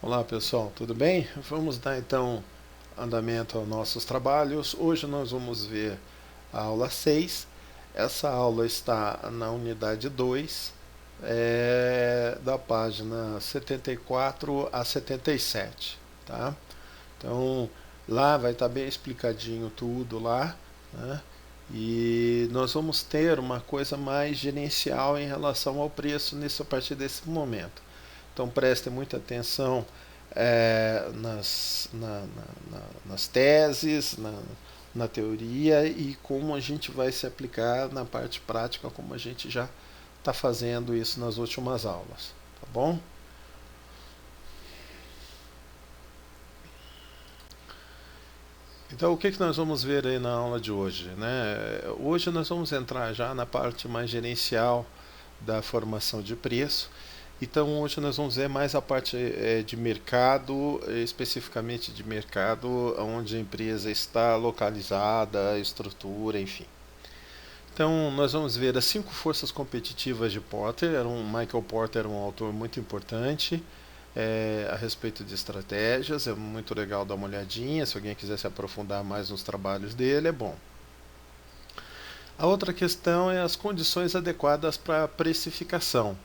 Olá pessoal, tudo bem? Vamos dar então andamento aos nossos trabalhos. Hoje nós vamos ver a aula 6. Essa aula está na unidade 2, da página 74 a 77, tá? Então lá vai estar bem explicadinho tudo lá, né? E nós vamos ter uma coisa mais gerencial em relação ao preço a partir desse momento. Então prestem muita atenção nas teses, na teoria e como a gente vai se aplicar na parte prática, como a gente já está fazendo isso nas últimas aulas. Tá bom? Então, o que nós vamos ver aí na aula de hoje, né? Hoje nós vamos entrar já na parte mais gerencial da formação de preço. Então, hoje nós vamos ver mais a parte de mercado, especificamente de mercado, onde a empresa está localizada, a estrutura, enfim. Então, nós vamos ver as 5 forças competitivas de Porter. Michael Porter era um autor muito importante a respeito de estratégias. É muito legal dar uma olhadinha. Se alguém quiser se aprofundar mais nos trabalhos dele, é bom. A outra questão é as condições adequadas para a precificação.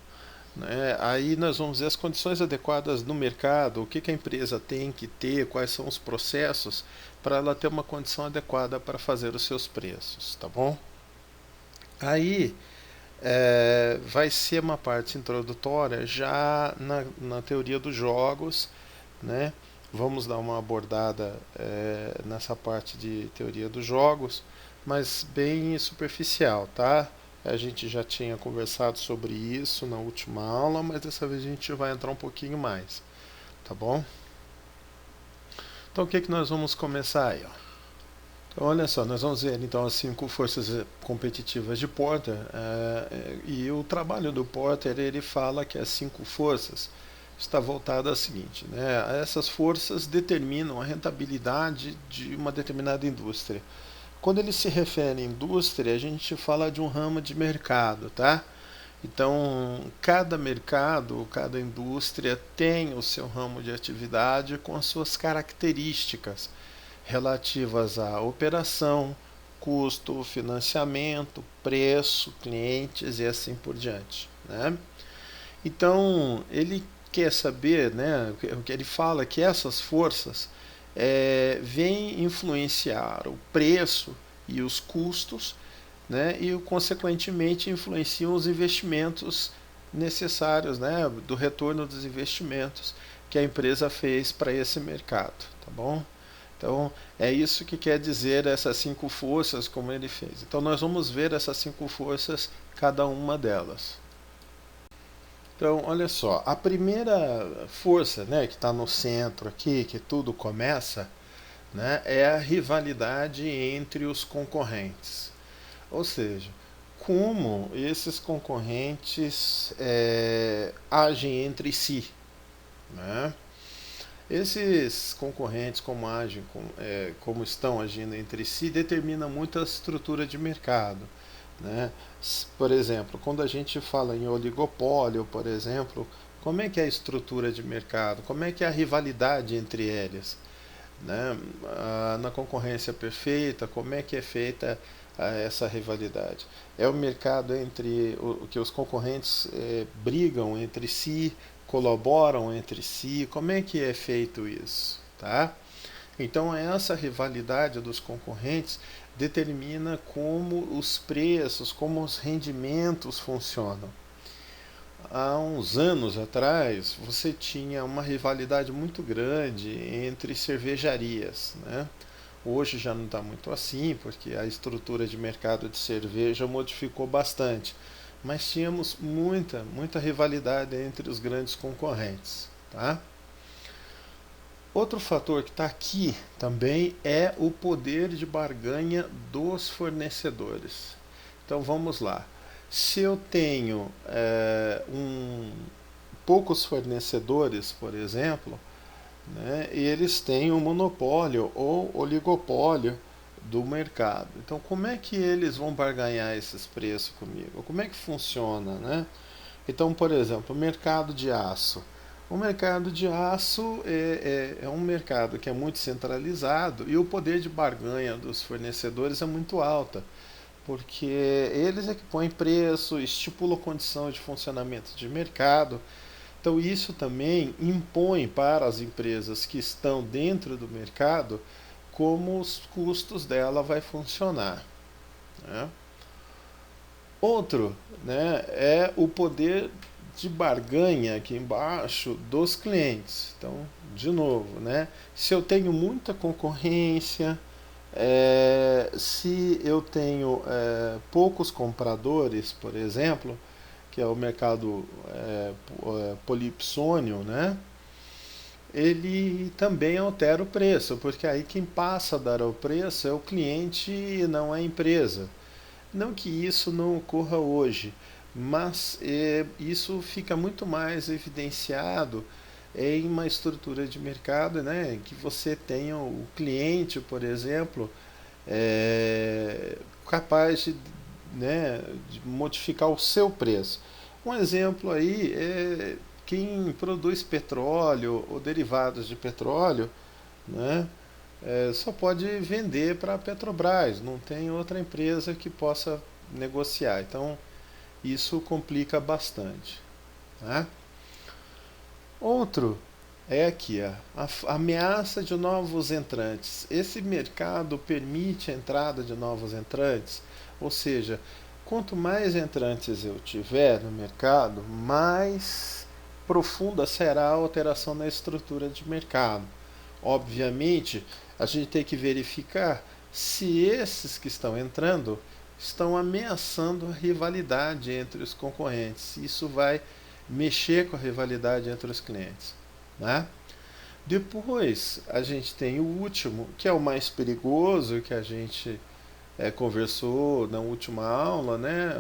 Aí nós vamos ver as condições adequadas no mercado, o que a empresa tem que ter, quais são os processos para ela ter uma condição adequada para fazer os seus preços, tá bom? Aí vai ser uma parte introdutória já na teoria dos jogos, né? Vamos dar uma abordada nessa parte de teoria dos jogos, mas bem superficial, tá? A gente já tinha conversado sobre isso na última aula, mas dessa vez a gente vai entrar um pouquinho mais, tá bom? Então o que nós vamos começar aí, ó? Então, olha só, nós vamos ver então as 5 forças competitivas de Porter e o trabalho do Porter ele fala que as 5 forças está voltada ao seguinte, né? Essas forças determinam a rentabilidade de uma determinada indústria. Quando ele se refere à indústria, a gente fala de um ramo de mercado, tá? Então, cada mercado, cada indústria tem o seu ramo de atividade com as suas características relativas à operação, custo, financiamento, preço, clientes e assim por diante, né? Então, ele quer saber, né, o que ele fala que essas forças vêm influenciar o preço e os custos, né, e consequentemente influenciam os investimentos necessários, né, do retorno dos investimentos que a empresa fez para esse mercado, tá bom? Então é isso que quer dizer essas 5 forças como ele fez. Então nós vamos ver essas 5 forças, cada uma delas. Então, olha só, a primeira força, né, que está no centro aqui, que tudo começa, né, é a rivalidade entre os concorrentes. Ou seja, como esses concorrentes agem entre si. Né? Esses concorrentes, como agem, como estão agindo entre si, determina muito a estrutura de mercado. Né? Por exemplo, quando a gente fala em oligopólio, por exemplo, como é que é a estrutura de mercado? Como é que é a rivalidade entre eles? Né? Na concorrência perfeita, como é que é feita essa rivalidade? É o mercado entre o que os concorrentes brigam entre si, colaboram entre si, como é que é feito isso? Tá? Então essa rivalidade dos concorrentes determina como os preços, como os rendimentos funcionam. Há uns anos atrás, você tinha uma rivalidade muito grande entre cervejarias. Né? Hoje já não está muito assim, porque a estrutura de mercado de cerveja modificou bastante. Mas tínhamos muita rivalidade entre os grandes concorrentes. Tá? Outro fator que está aqui também é o poder de barganha dos fornecedores. Então vamos lá. Se eu tenho poucos fornecedores, por exemplo, né, eles têm um monopólio ou oligopólio do mercado. Então, como é que eles vão barganhar esses preços comigo? Como é que funciona, né? Então, por exemplo, o mercado de aço. O mercado de aço é um mercado que é muito centralizado e o poder de barganha dos fornecedores é muito alta, porque eles é que põem preço, estipulam condição de funcionamento de mercado. Então isso também impõe para as empresas que estão dentro do mercado como os custos dela vai funcionar, né? Outro, né, é o poder de barganha aqui embaixo dos clientes. Então, de novo, né, se eu tenho muita concorrência, se eu tenho poucos compradores, por exemplo, que é o mercado polipsônio, né, ele também altera o preço, porque aí quem passa a dar o preço é o cliente e não a empresa. Não que isso não ocorra hoje, mas isso fica muito mais evidenciado em uma estrutura de mercado, né, que você tenha o cliente, por exemplo, capaz de, né, de modificar o seu preço. Um exemplo aí é quem produz petróleo ou derivados de petróleo, né, só pode vender para a Petrobras, não tem outra empresa que possa negociar. Então, isso complica bastante, né? Outro é aqui, a ameaça de novos entrantes. Esse mercado permite a entrada de novos entrantes, ou seja, quanto mais entrantes eu tiver no mercado, mais profunda será a alteração na estrutura de mercado. Obviamente, a gente tem que verificar se esses que estão entrando estão ameaçando a rivalidade entre os concorrentes. Isso vai mexer com a rivalidade entre os clientes, né? Depois a gente tem o último, que é o mais perigoso, que a gente conversou na última aula, né,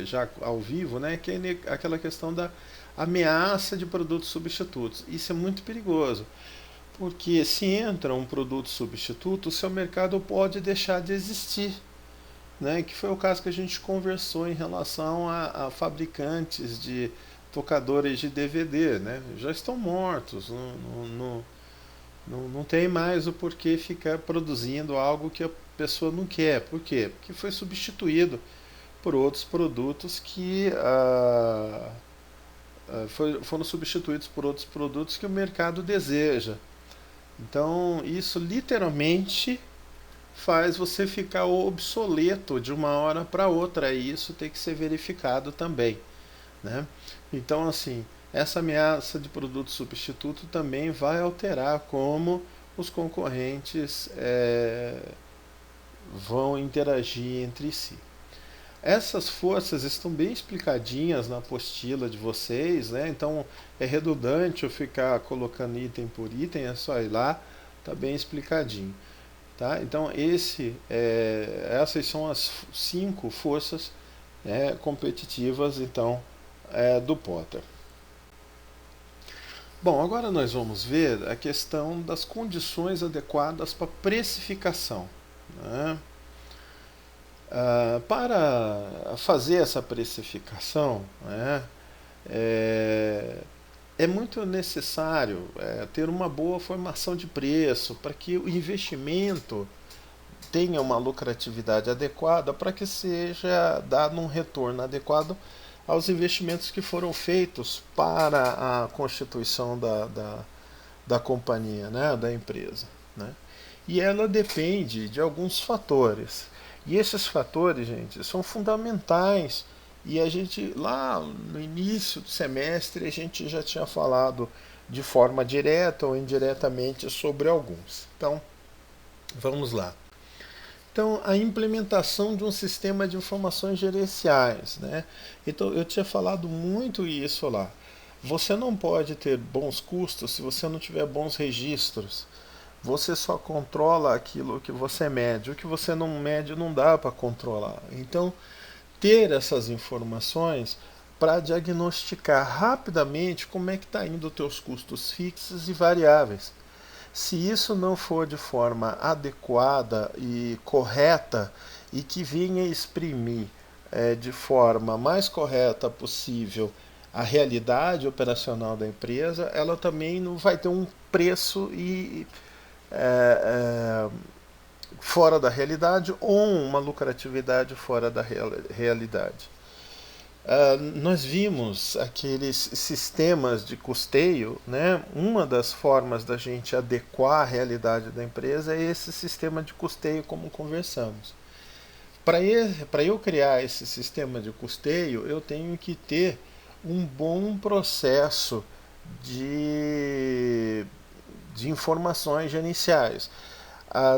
já ao vivo, né, que é aquela questão da ameaça de produtos substitutos. Isso é muito perigoso, porque se entra um produto substituto, o seu mercado pode deixar de existir, né? Que foi o caso que a gente conversou em relação a fabricantes de tocadores de DVD, né? Já estão mortos, não tem mais o porquê ficar produzindo algo que a pessoa não quer. Por quê? Porque foi substituído por outros produtos que foram substituídos por outros produtos que o mercado deseja. Então, isso literalmente faz você ficar obsoleto de uma hora para outra, e isso tem que ser verificado também, né? Então, assim, essa ameaça de produto substituto também vai alterar como os concorrentes vão interagir entre si. Essas forças estão bem explicadinhas na apostila de vocês, né? Então é redundante eu ficar colocando item por item, é só ir lá, tá bem explicadinho. Tá? Então essas são as 5 forças competitivas então, do Potter. Bom, agora nós vamos ver a questão das condições adequadas para precificação, né? Para fazer essa precificação, né, é muito necessário ter uma boa formação de preço para que o investimento tenha uma lucratividade adequada, para que seja dado um retorno adequado aos investimentos que foram feitos para a constituição da companhia, né, da empresa, né? E ela depende de alguns fatores. E esses fatores, gente, são fundamentais. E a gente, lá no início do semestre, a gente já tinha falado de forma direta ou indiretamente sobre alguns. Então, vamos lá. Então, a implementação de um sistema de informações gerenciais, né? Então, eu tinha falado muito isso lá. Você não pode ter bons custos se você não tiver bons registros. Você só controla aquilo que você mede. O que você não mede não dá para controlar. Então, ter essas informações para diagnosticar rapidamente como é que está indo os teus custos fixos e variáveis. Se isso não for de forma adequada e correta e que venha exprimir de forma mais correta possível a realidade operacional da empresa, ela também não vai ter um preço é, é, fora da realidade ou uma lucratividade fora da realidade. Nós vimos aqueles sistemas de custeio, né? Uma das formas da gente adequar a realidade da empresa é esse sistema de custeio, como conversamos. Para eu criar esse sistema de custeio, eu tenho que ter um bom processo de, de informações gerenciais.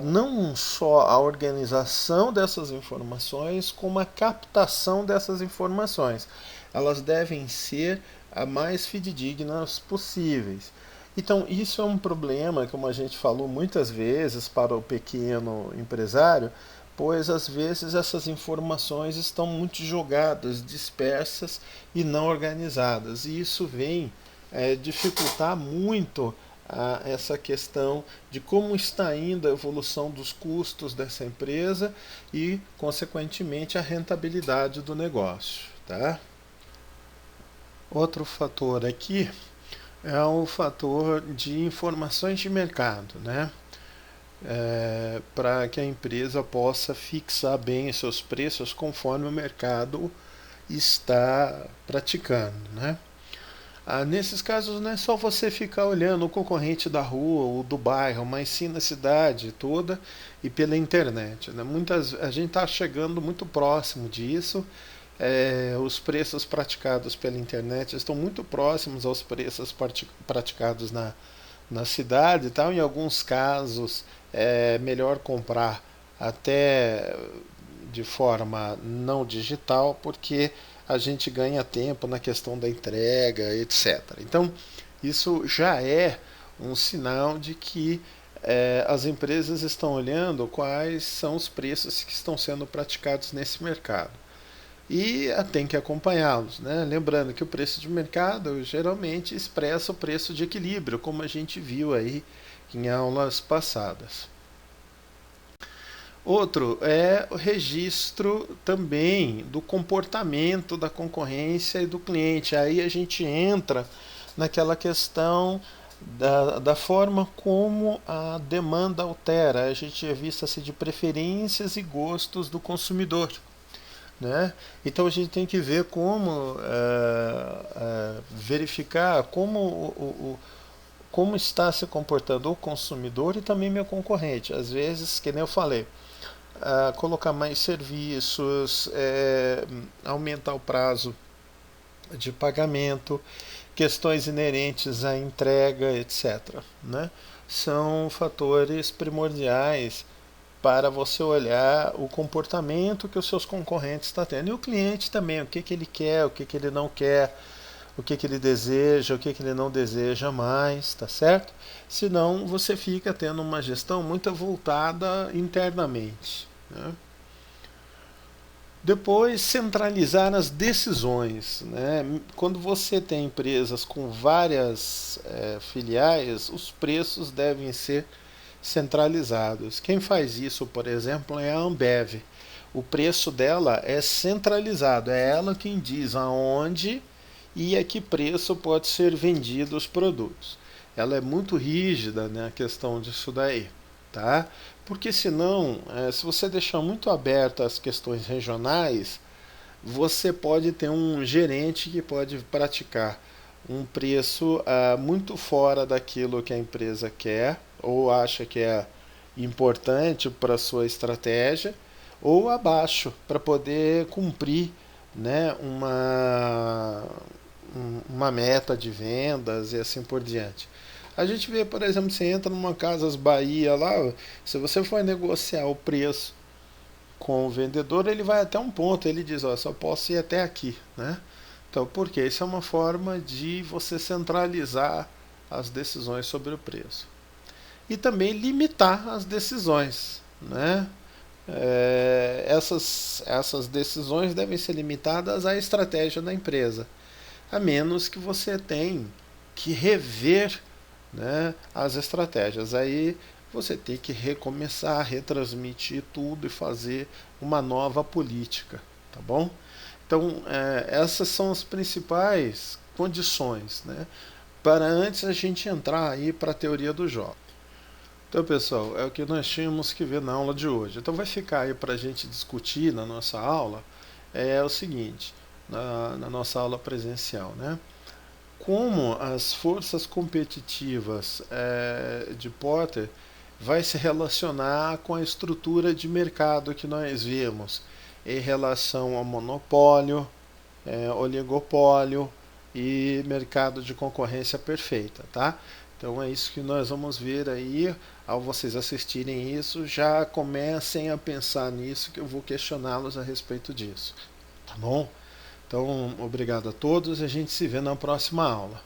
Não só a organização dessas informações, como a captação dessas informações. Elas devem ser a mais fidedignas possíveis. Então, isso é um problema, como a gente falou muitas vezes, para o pequeno empresário, pois às vezes essas informações estão muito jogadas, dispersas e não organizadas. E isso vem dificultar muito essa questão de como está indo a evolução dos custos dessa empresa e, consequentemente, a rentabilidade do negócio. Tá? Outro fator aqui é o fator de informações de mercado, né? Para que a empresa possa fixar bem seus preços conforme o mercado está praticando, né? Nesses casos não é só você ficar olhando o concorrente da rua ou do bairro, mas sim na cidade toda e pela internet, né? A gente está chegando muito próximo disso. Os preços praticados pela internet estão muito próximos aos preços praticados na cidade e tal. Em alguns casos é melhor comprar até de forma não digital, porque a gente ganha tempo na questão da entrega, etc. Então, isso já é um sinal de que as empresas estão olhando quais são os preços que estão sendo praticados nesse mercado. E tem que acompanhá-los, né? Lembrando que o preço de mercado geralmente expressa o preço de equilíbrio, como a gente viu aí em aulas passadas. Outro é o registro também do comportamento da concorrência e do cliente. Aí a gente entra naquela questão da forma como a demanda altera. A gente é vista-se de preferências e gostos do consumidor. Né? Então a gente tem que ver como verificar como está se comportando o consumidor e também meu concorrente. Às vezes, que nem eu falei, colocar mais serviços, aumentar o prazo de pagamento, questões inerentes à entrega, etc. Né? São fatores primordiais para você olhar o comportamento que os seus concorrentes estão tendo. E o cliente também, o que ele quer, o que ele não quer, o que ele deseja, o que ele não deseja mais, tá certo? Senão você fica tendo uma gestão muito voltada internamente. Né? Depois, centralizar as decisões. Né? Quando você tem empresas com várias filiais, os preços devem ser centralizados. Quem faz isso, por exemplo, é a Ambev. O preço dela é centralizado, é ela quem diz aonde e a que preço pode ser vendido os produtos. Ela é muito rígida na questão disso daí, tá? Porque senão, se você deixar muito aberto as questões regionais, você pode ter um gerente que pode praticar um preço muito fora daquilo que a empresa quer ou acha que é importante para a sua estratégia, ou abaixo para poder cumprir, né, uma meta de vendas e assim por diante. A gente vê, por exemplo, você entra numa Casas Bahia lá, se você for negociar o preço com o vendedor, ele vai até um ponto, ele diz, ó, só posso ir até aqui, né? Então, por quê? Isso é uma forma de você centralizar as decisões sobre o preço. E também limitar as decisões, né? Essas decisões devem ser limitadas à estratégia da empresa, a menos que você tenha que rever, né, as estratégias. Aí você tem que recomeçar, retransmitir tudo e fazer uma nova política, tá bom? Então, essas são as principais condições, né, para antes a gente entrar aí para a teoria do jogo. Então, pessoal, é o que nós tínhamos que ver na aula de hoje. Então, vai ficar aí para a gente discutir na nossa aula o seguinte, na nossa aula presencial, né? Como as forças competitivas de Porter vai se relacionar com a estrutura de mercado que nós vimos em relação ao monopólio, oligopólio e mercado de concorrência perfeita, tá? Então é isso que nós vamos ver aí. Ao vocês assistirem isso, já comecem a pensar nisso, que eu vou questioná-los a respeito disso, tá bom? Então, obrigado a todos e a gente se vê na próxima aula.